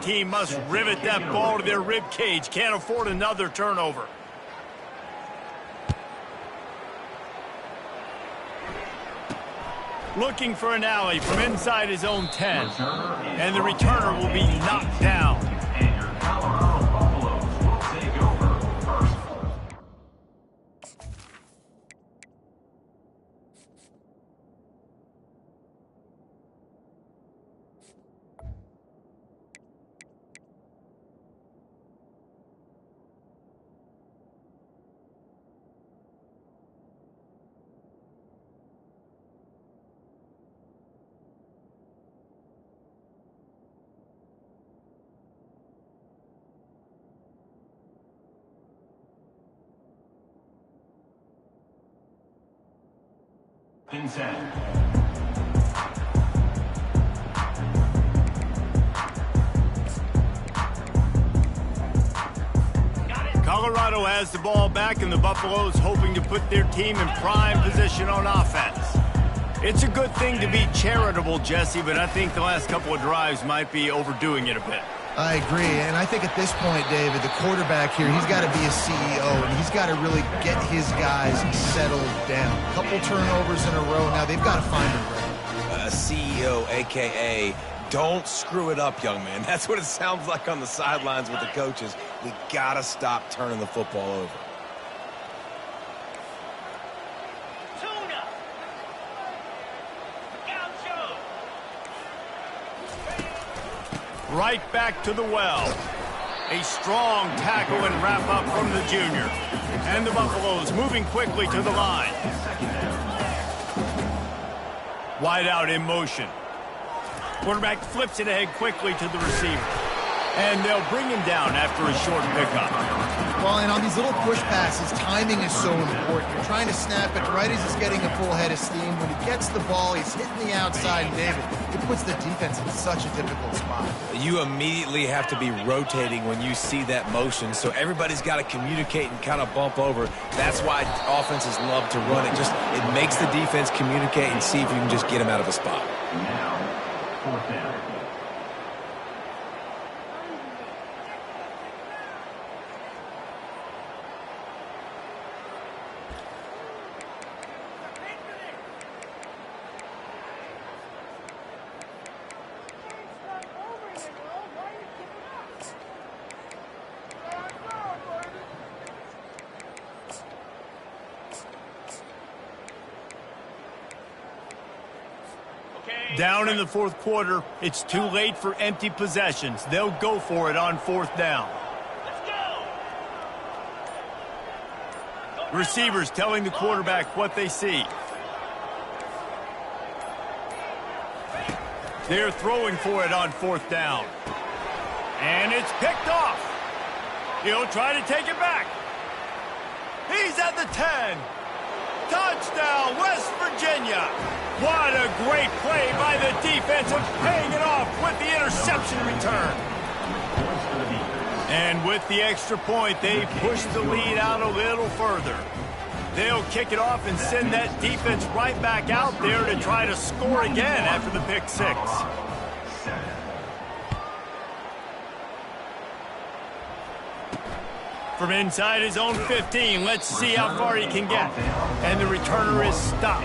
team must rivet that ball to their rib cage. Can't afford another turnover. Looking for an alley from inside his own 10. And the returner will be knocked down. And your Colorado Buffaloes will take over first. Inside. Colorado has the ball back, and the Buffaloes hoping to put their team in prime position on offense. It's a good thing to be charitable, Jesse, but I think the last couple of drives might be overdoing it a bit. I agree, and I think at this point, David, the quarterback here, he's got to be a CEO, and he's got to really get his guys settled down. A couple turnovers in a row now. They've got to find a rhythm. CEO, a.k.a. don't screw it up, young man. That's what it sounds like on the sidelines with the coaches. We got to stop turning the football over. Right back to the well. A strong tackle and wrap up from the junior. And the Buffaloes moving quickly to the line. Wide out in motion. Quarterback flips it ahead quickly to the receiver. And they'll bring him down after a short pickup. Well, and on these little push passes, timing is so important. You're trying to snap it right as he's getting a full head of steam. When he gets the ball, he's hitting the outside, and David, it puts the defense in such a difficult spot. You immediately have to be rotating when you see that motion, so everybody's got to communicate and kind of bump over. That's why offenses love to run it. It makes the defense communicate and see if you can just get them out of a spot. Now, fourth down. Down in the fourth quarter, it's too late for empty possessions. They'll go for it on fourth down. Receivers telling the quarterback what they see. They're throwing for it on fourth down. And it's picked off. He'll try to take it back. He's at the 10. Touchdown, West Virginia. What a great play by the defense of paying it off with the interception return. And with the extra point, they push the lead out a little further. They'll kick it off and send that defense right back out there to try to score again after the pick six. From inside his own 15, let's see how far he can get. And the returner is stopped.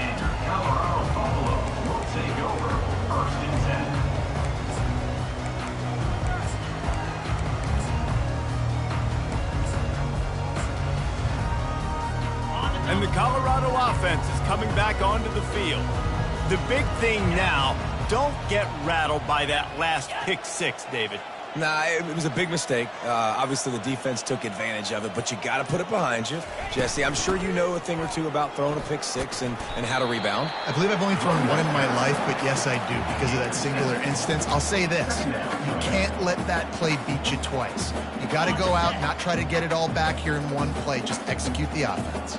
And the Colorado offense is coming back onto the field. The big thing now, don't get rattled by that last pick six, David. Nah, it was a big mistake. Obviously, the defense took advantage of it, but you got to put it behind you. Jesse, I'm sure you know a thing or two about throwing a pick six and how to rebound. I believe I've only thrown one in my life, but yes, I do, because of that singular instance. I'll say this. You can't let that play beat you twice. You got to go out, not try to get it all back here in one play. Just execute the offense.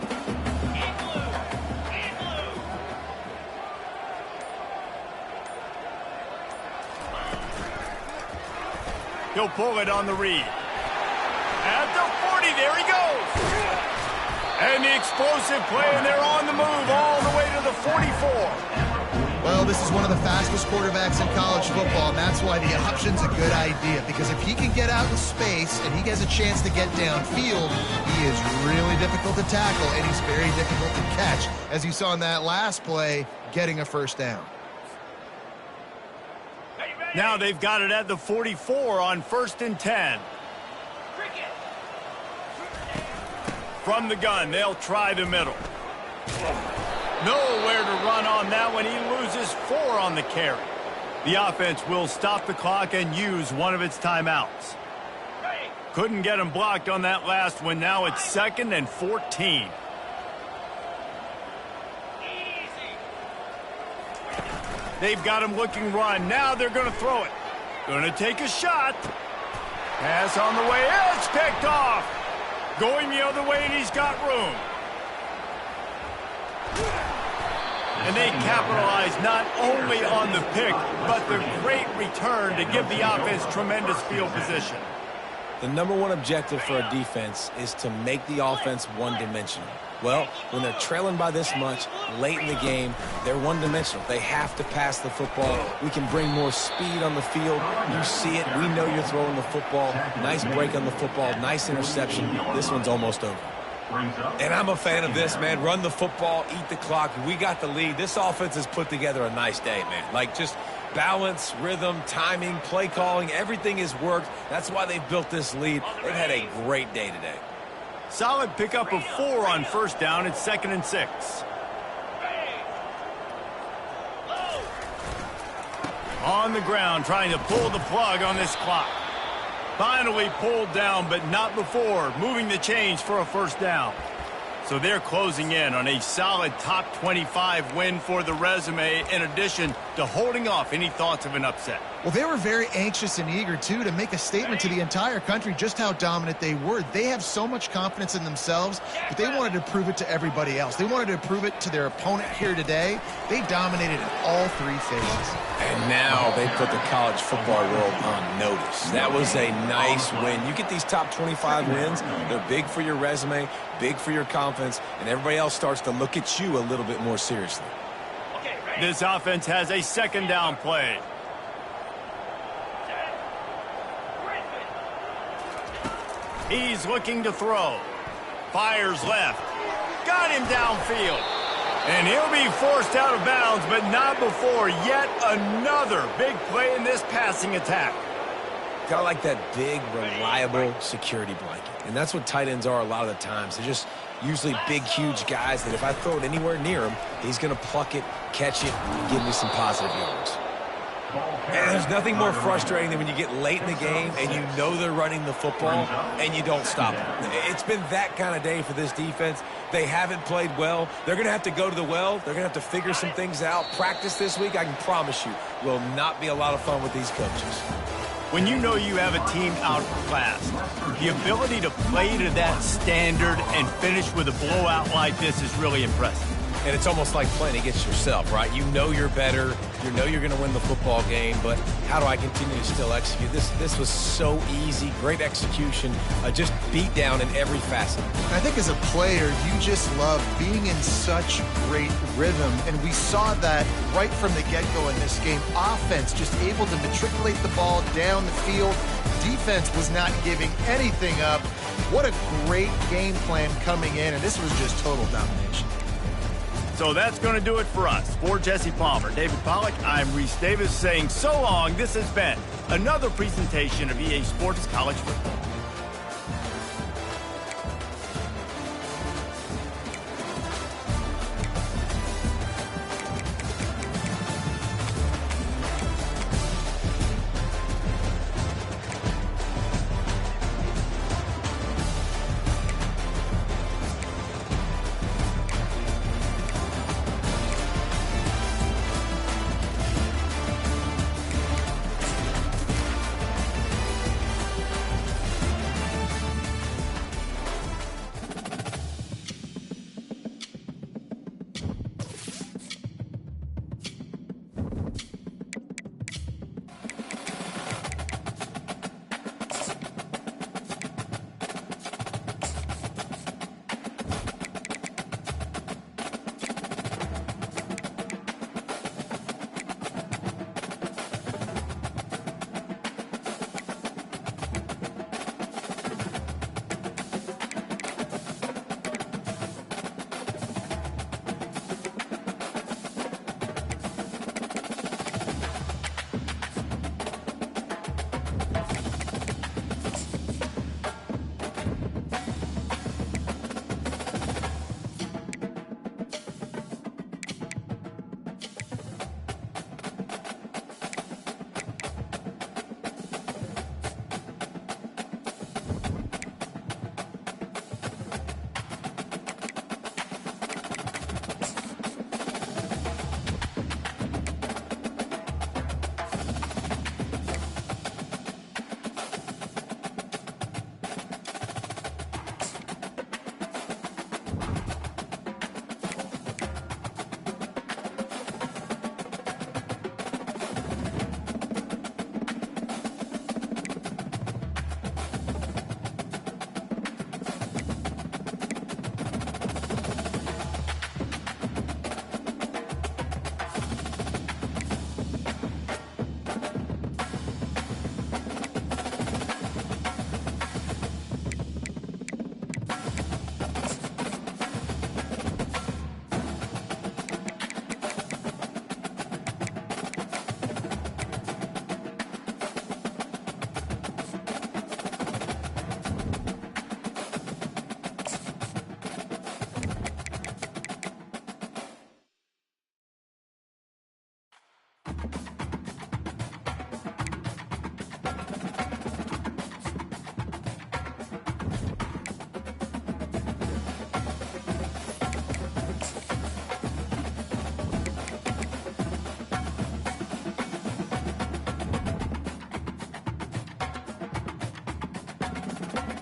He'll pull it on the read. At the 40, there he goes. And the explosive play, and they're on the move all the way to the 44. Well, this is one of the fastest quarterbacks in college football, and that's why the option's a good idea, because if he can get out in space and he gets a chance to get downfield, he is really difficult to tackle, and he's very difficult to catch, as you saw in that last play, getting a first down. Now they've got it at the 44 on 1st and 10. From the gun, they'll try the middle. Nowhere to run on that one. He loses 4 on the carry. The offense will stop the clock and use one of its timeouts. Couldn't get him blocked on that last one. Now it's 2nd and 14. They've got him looking run. Now they're going to throw it. Going to take a shot. Pass on the way. It's picked off. Going the other way, and he's got room. And they capitalize not only on the pick, but the great return to give the offense tremendous field position. The number one objective for a defense is to make the offense one-dimensional. Well, when they're trailing by this much, late in the game, they're one-dimensional. They have to pass the football. We can bring more speed on the field. You see it. We know you're throwing the football. Nice break on the football. Nice interception. This one's almost over. And I'm a fan of this, man. Run the football, eat the clock. We got the lead. This offense has put together a nice day, man. Like, just balance, rhythm, timing, play calling, everything has worked. That's why they've built this lead. They've had a great day today. Solid pickup of 4 on 1st down. It's 2nd and 6. On the ground, trying to pull the plug on this clock. Finally pulled down, but not before moving the chains for a first down. So they're closing in on a solid top 25 win for the resume, in addition to holding off any thoughts of an upset. Well, they were very anxious and eager, too, to make a statement to the entire country just how dominant they were. They have so much confidence in themselves, but they wanted to prove it to everybody else. They wanted to prove it to their opponent here today. They dominated in all 3 phases. And now they put the college football world on notice. That was a nice win. You get these top 25 wins, they're big for your resume, big for your confidence, and everybody else starts to look at you a little bit more seriously. This offense has a 2nd down play. He's looking to throw. Fires left. Got him downfield. And he'll be forced out of bounds, but not before yet another big play in this passing attack. Kind of like that big, reliable security blanket. And that's what tight ends are a lot of the times. They're just usually big, huge guys that if I throw it anywhere near him, he's going to pluck it, catch it, and give me some positive yards. And there's nothing more frustrating than when you get late in the game and you know they're running the football and you don't stop them. It's been that kind of day for this defense. They haven't played well. They're going to have to go to the well. They're going to have to figure some things out. Practice this week, I can promise you, will not be a lot of fun with these coaches. When you know you have a team outclassed, the ability to play to that standard and finish with a blowout like this is really impressive. And it's almost like playing against yourself, right? You know you're better. You know you're going to win the football game, but how do I continue to still execute? This was so easy. Great execution. Just beat down in every facet. I think as a player, you just love being in such great rhythm, and we saw that right from the get-go in this game. Offense just able to matriculate the ball down the field. Defense was not giving anything up. What a great game plan coming in, and this was just total domination. So that's going to do it for us. For Jesse Palmer, David Pollack, I'm Reese Davis saying so long. This has been another presentation of EA Sports College Football.